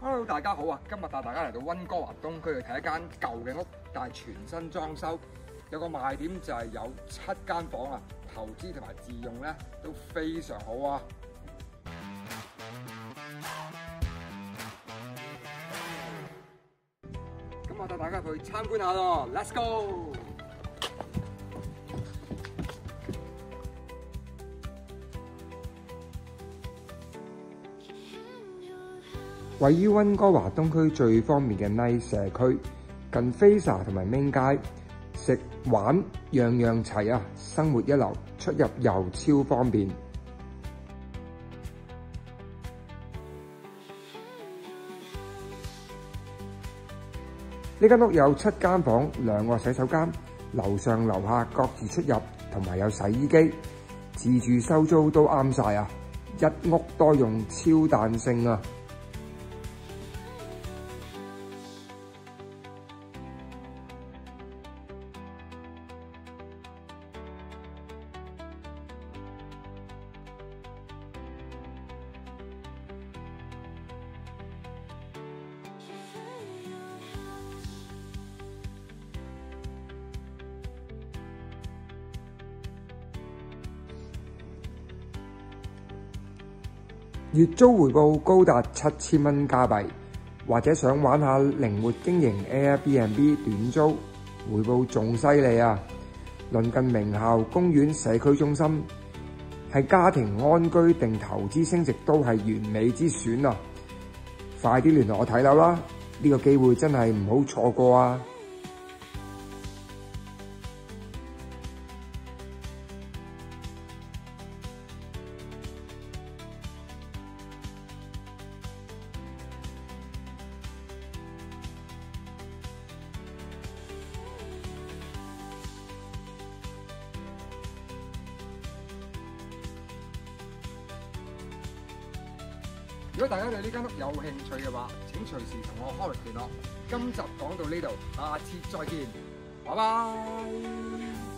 Hello， 大家好啊！今日帶大家嚟到溫哥華東區去睇一間舊嘅屋，但係全新裝修。有個賣點就係有7間房啊，投資同埋自用咧都非常好啊！咁我帶大家去參觀下咯 ，Let's go！位於溫哥華東區最方便嘅 Nice 社區，近 Fraser 同埋 Main 街，食玩樣樣齊啊！生活一流，出入又超方便。呢間屋有7間房，2個洗手間，樓上樓下各自出入，同埋有洗衣機，自住收租都啱晒啊！一屋多用，超彈性啊！月租回報高達7000蚊加幣，或者想玩下靈活經營 Airbnb 短租，回報仲犀利啊！鄰近名校、公園、社區中心，係家庭安居定投資升值都係完美之選啊！快啲聯絡我睇樓啦！呢個機會真係唔好錯過啊！如果大家對呢間屋有興趣嘅話，請隨時同我開聯絡。今集講到呢度，下次再見，拜拜。